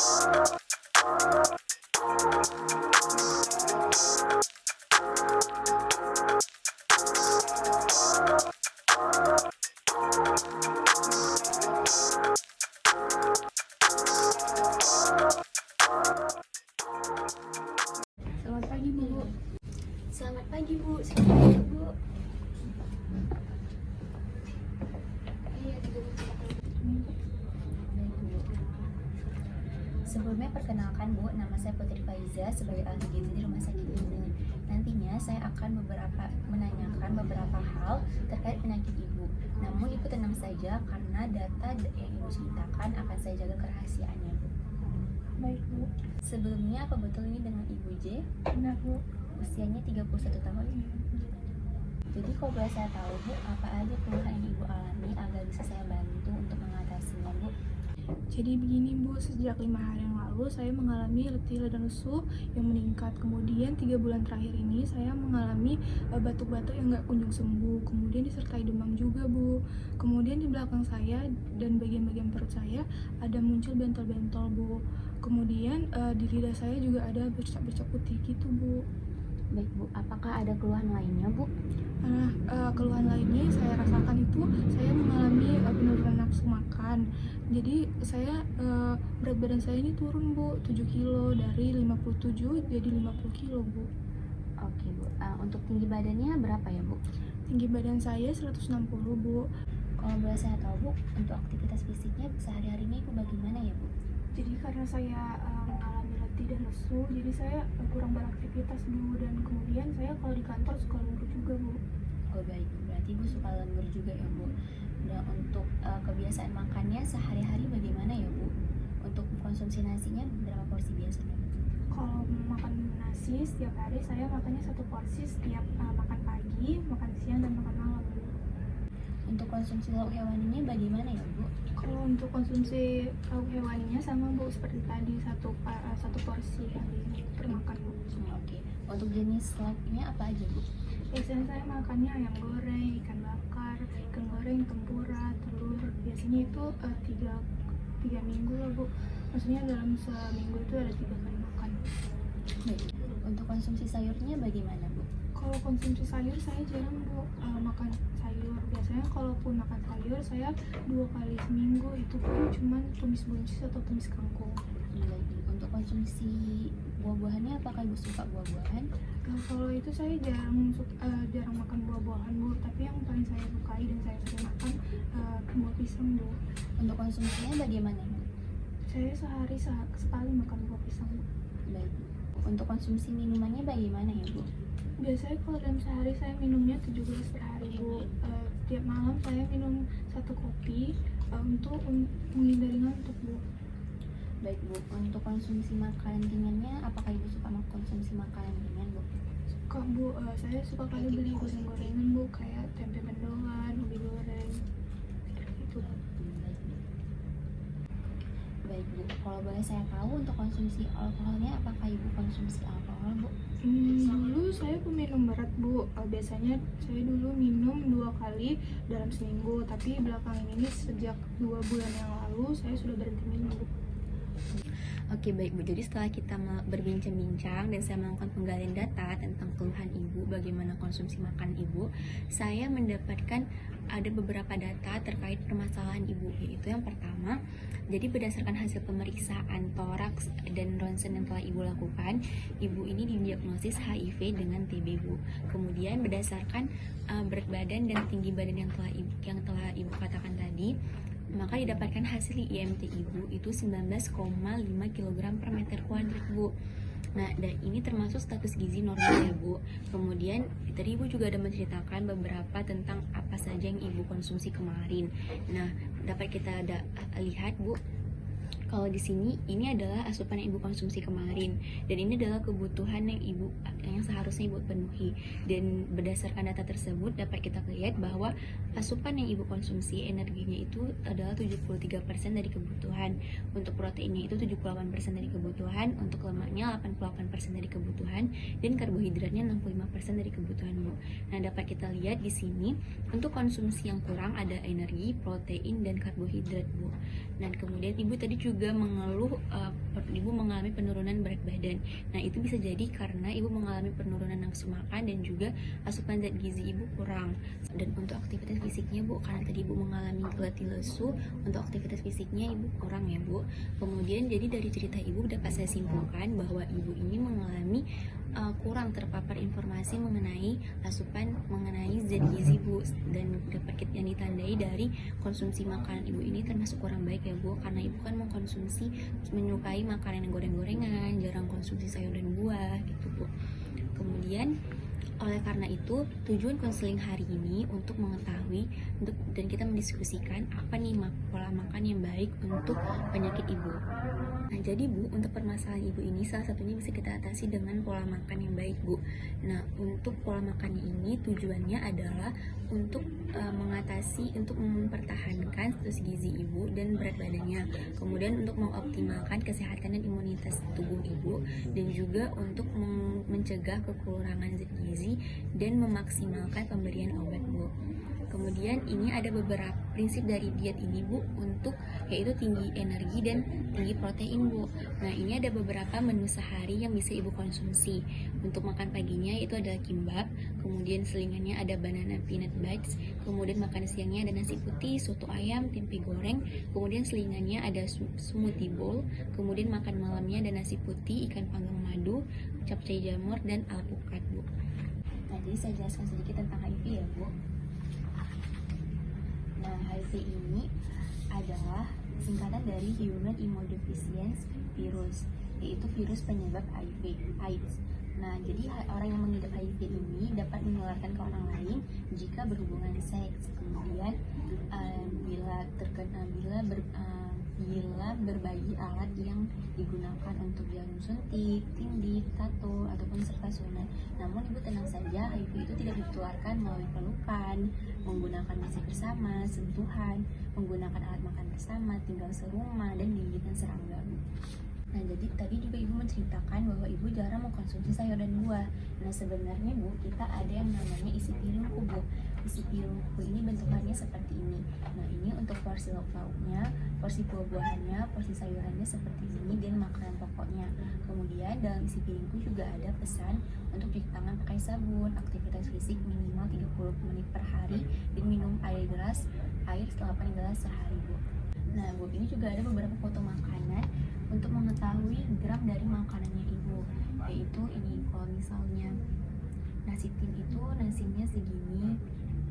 Selamat pagi, Bu. Selamat pagi, Bu. Selamat pagi, Bu. Sebelumnya perkenalkan, Bu, nama saya Putri Faiza sebagai ahli gizi di rumah sakit ini. Nantinya saya akan menanyakan beberapa hal terkait penyakit Ibu. Namun Ibu tenang saja karena data yang Ibu ceritakan akan saya jaga kerahasiaannya, Bu. Baik, Bu. Sebelumnya, apa betul ini dengan Ibu J? Benar, Bu. Usianya 31 tahun. Jadi kalau boleh saya tahu, Bu, apa aja keluhan yang Ibu alami agar bisa saya bantu untuk mengatasinya, Bu? Jadi begini, Bu, sejak 5 hari yang lalu saya mengalami letih dan lesu yang meningkat. Kemudian 3 bulan terakhir ini saya mengalami batuk-batuk yang nggak kunjung sembuh. Kemudian disertai demam juga, Bu. Kemudian di belakang saya dan bagian-bagian perut saya ada muncul bentol-bentol, Bu. Kemudian di lidah saya juga ada bercak-bercak putih gitu, Bu. Baik, Bu. Apakah ada keluhan lainnya, Bu? Nah, keluhan lainnya yang saya rasakan itu saya mengalami penurunan nafsu makan. Jadi saya berat badan saya ini turun, Bu, 7 kilo dari 57 jadi 50 kilo, Bu. Oke, Bu. Untuk tinggi badannya berapa ya, Bu? Tinggi badan saya 160, Bu. Kalau boleh saya tahu, Bu, untuk aktivitas fisiknya sehari-harinya Ibu bagaimana ya, Bu? Jadi karena saya mengalami letih dan lesu, jadi saya kurang beraktivitas, Bu, dan kemudian saya kalau di kantor suka lembur juga, Bu. Oh, baik, Bu. Berarti Ibu suka lembur juga ya, Bu. Dan untuk kebiasaan makannya sehari-hari bagaimana ya, Bu? Untuk konsumsi nasinya berapa porsi biasanya, Bu? Kalau makan nasi setiap hari saya makannya 1 porsi setiap makan pagi, makan siang, dan makan malam, Bu. Untuk konsumsi lauk hewaninya bagaimana ya, Bu? Kalau untuk konsumsi lauk hewaninya sama, Bu, seperti tadi satu porsi yang dipermakan, Bu. Oke. Untuk jenis lauknya apa aja, Bu? Biasanya saya makannya ayam goreng, ikan bakar, ikan goreng, tempura, telur. Biasanya itu tiga minggu lah, Bu. Maksudnya dalam seminggu itu ada 3 kali makan. Baik. Untuk konsumsi sayurnya bagaimana, Bu? Kalau konsumsi sayur saya jarang, Bu, makan sayur. Biasanya kalaupun makan sayur saya 2 kali seminggu, itu pun cuma tumis buncis atau tumis kangkung. Baik. Untuk konsumsi buah-buahannya apakah Ibu suka buah-buahan? Kalau itu saya jarang makan buah-buahan, Bu, tapi yang paling saya sukai dan saya sering makan buah pisang, Bu. Untuk konsumsinya bagaimana, Bu? Saya sehari sekali makan buah pisang, Bu. Baik. Untuk konsumsi minumannya bagaimana ya, Bu? Biasanya kalau dalam sehari saya minumnya 7 gelas per hari, Bu. Tiap malam saya minum 1 kopi untuk menghindari ngantuk, Bu. Baik, Bu. Untuk konsumsi makanan ringannya apakah Ibu suka konsumsi makanan ringan, Bu? Suka, Bu. Saya suka kali beli goreng-gorengan, Bu, kayak tempe mendoan, ubi goreng, seperti itu. Baik, Bu. Kalau boleh saya tahu untuk konsumsi alkoholnya apakah Ibu konsumsi alkohol, Bu? Dulu saya peminum berat, Bu. Biasanya saya dulu minum 2 kali dalam seminggu, tapi belakangan ini sejak 2 bulan yang lalu saya sudah berhenti minum, Bu. Oke, baik, Bu. Jadi setelah kita berbincang-bincang dan saya melakukan penggalian data tentang keluhan Ibu, bagaimana konsumsi makan Ibu, saya mendapatkan ada beberapa data terkait permasalahan Ibu, yaitu yang pertama, jadi berdasarkan hasil pemeriksaan toraks dan ronsen yang telah Ibu lakukan, Ibu ini didiagnosis HIV dengan TB, Bu. Kemudian berdasarkan berat badan dan tinggi badan yang telah Ibu katakan tadi, maka didapatkan hasil IMT Ibu itu 19,5 kg per meter kuadrat, Bu. Nah, dan ini termasuk status gizi normal ya, Bu. Kemudian tadi Ibu juga ada menceritakan beberapa tentang apa saja yang Ibu konsumsi kemarin. Nah, dapat kita lihat, Bu, kalau di sini ini adalah asupan yang Ibu konsumsi kemarin, dan ini adalah kebutuhan yang seharusnya Ibu penuhi. Dan berdasarkan data tersebut dapat kita lihat bahwa asupan yang Ibu konsumsi energinya itu adalah 73% dari kebutuhan, untuk proteinnya itu 78% dari kebutuhan, untuk lemaknya 88% dari kebutuhan, dan karbohidratnya 65% dari kebutuhan, Bu. Nah, dapat kita lihat di sini untuk konsumsi yang kurang ada energi, protein, dan karbohidrat, Bu. Dan kemudian Ibu tadi juga mengeluh penurunan berat badan. Nah, itu bisa jadi karena ibu mengalami penurunan nafsu makan dan juga asupan zat gizi ibu kurang. Dan untuk aktivitas fisiknya bu, karena tadi ibu mengalami letih lesu, untuk aktivitas fisiknya ibu kurang ya bu. Kemudian jadi dari cerita ibu dapat saya simpulkan bahwa ibu ini mengalami kurang terpapar informasi mengenai asupan mengenai zat gizi bu, dan dapat yang ditandai dari konsumsi makanan ibu ini termasuk kurang baik ya bu, karena ibu kan menyukai makanan yang goreng-gorengan, jarang konsumsi sayur dan buah gitu bu. Kemudian oleh karena itu, tujuan konseling hari ini untuk mengetahui dan kita mendiskusikan apa nih pola makan yang baik untuk penyakit ibu. Nah, jadi bu, untuk permasalahan ibu ini salah satunya bisa kita atasi dengan pola makan yang baik bu. Nah, untuk pola makan ini tujuannya adalah untuk untuk mempertahankan status gizi ibu dan berat badannya. Kemudian untuk mengoptimalkan kesehatan dan imunitas tubuh ibu, dan juga untuk mencegah kekurangan zat gizi dan memaksimalkan pemberian obat bu. Kemudian ini ada beberapa prinsip dari diet ini bu, untuk yaitu tinggi energi dan tinggi protein bu. Nah, ini ada beberapa menu sehari yang bisa ibu konsumsi. Untuk makan paginya itu adalah kimbap, kemudian selingannya ada banana peanut bites, kemudian makan siangnya ada nasi putih, soto ayam, tempe goreng, kemudian selingannya ada smoothie bowl, kemudian makan malamnya ada nasi putih, ikan panggang madu, capcay jamur, dan alpukat bu. Nah, jadi saya jelaskan sedikit tentang HIV ya bu. Nah, HIV ini adalah singkatan dari Human Immunodeficiency Virus, yaitu virus penyebab AIDS. Nah, jadi orang yang mengidap HIV ini dapat menularkan ke orang lain jika berhubungan seks. Kemudian bila berbagi alat yang digunakan untuk jarum suntik, tindik, tato, ataupun serta sunat. Namun ibu tenang saja, HIV itu tidak ditularkan melalui pelukan, menggunakan masih bersama, sentuhan, menggunakan alat makan bersama, tinggal serumah, dan gigitan serangga. Nah, jadi tadi juga ibu menceritakan bahwa ibu jarang mengkonsumsi sayur dan buah. Nah, sebenarnya bu, kita ada yang namanya isi piringku bu. Isi piringku ini bentukannya seperti ini. Nah, ini untuk porsi lauk-lauknya, porsi buah-buahannya, porsi sayurannya seperti ini, dan makanan pokoknya. Kemudian dalam isi piringku juga ada pesan untuk cuci tangan pakai sabun, aktivitas fisik minimal 30 menit per hari, dan minum air 8 gelas sehari bu. Nah bu, ini juga ada beberapa foto makanan untuk mengetahui gram dari makanannya ibu, yaitu ini kalau misalnya nasi tim itu nasinya segini,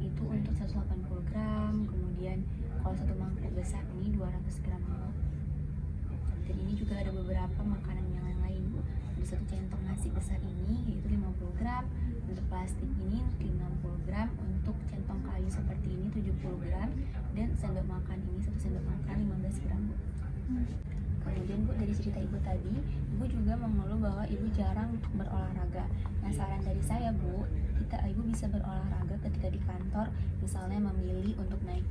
itu untuk 180 gram, kemudian kalau satu mangkuk besar ini 200 gram bu. Dan ini juga ada beberapa makanan yang lain bu. Ada satu centong nasi besar ini yaitu 50 gram, untuk plastik ini 60 gram, untuk centong kayu seperti ini 70 gram, dan sendok makan ini satu sendok makan 15 gram bu. Kemudian bu, dari cerita ibu tadi, ibu juga mengeluh bahwa ibu jarang berolahraga. Nah, saran dari saya bu, ibu bisa berolahraga ketika di kantor, misalnya memilih untuk naik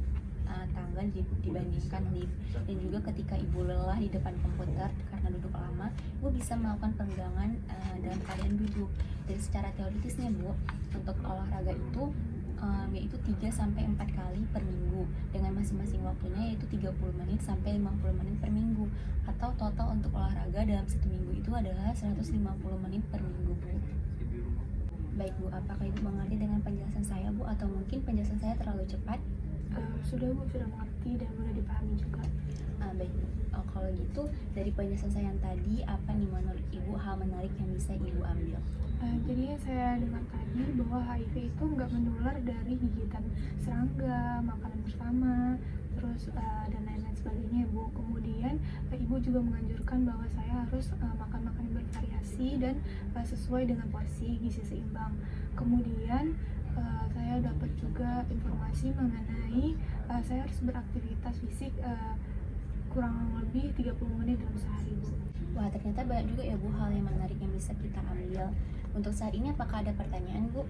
tangga dibandingkan lift, dan juga ketika ibu lelah di depan komputer karena duduk lama, ibu bisa melakukan peregangan dalam keadaan duduk. Dan secara teoritisnya bu, untuk olahraga itu yaitu 3-4 kali per minggu, dengan masing-masing waktunya yaitu 30 menit sampai 50 menit per minggu, atau total untuk olahraga dalam satu minggu itu adalah 150 menit per minggu bu. Baik bu, apakah ibu mengerti dengan penjelasan saya bu, atau mungkin penjelasan saya terlalu cepat? Sudah bu, sudah mengerti dan mudah dipahami juga. Baik bu, kalau gitu dari penjelasan saya yang tadi, apa nih menurut ibu hal menarik yang bisa ibu ambil? Jadi saya dengar tadi bahwa HIV itu nggak menular dari gigitan serangga, makanan bersama, terus dan lain-lain sebagainya bu. Kemudian ibu juga menganjurkan bahwa saya harus makan makanan bervariasi dan sesuai dengan porsi gizi seimbang. Kemudian saya dapat juga informasi mengenai saya harus beraktivitas fisik kurang lebih 30 menit dalam sehari bu. Wah, ternyata banyak juga ya bu hal yang menarik yang bisa kita ambil. Untuk saat ini apakah ada pertanyaan bu?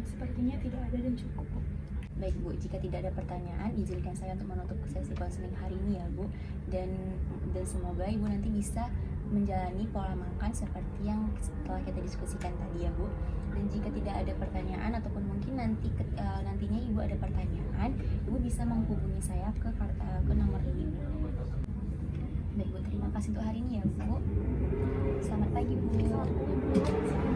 Sepertinya tidak ada dan cukup bu. Baik bu, jika tidak ada pertanyaan, izinkan saya untuk menutup sesi konseling hari ini ya bu. Dan semoga ibu nanti bisa menjalani pola makan seperti yang telah kita diskusikan tadi ya bu. Dan jika tidak ada pertanyaan ataupun mungkin nantinya ibu ada pertanyaan, ibu bisa menghubungi saya ke nomor ini bu. Baik bu, terima kasih untuk hari ini ya bu. pagi Bu. Selamat pagi, Bu.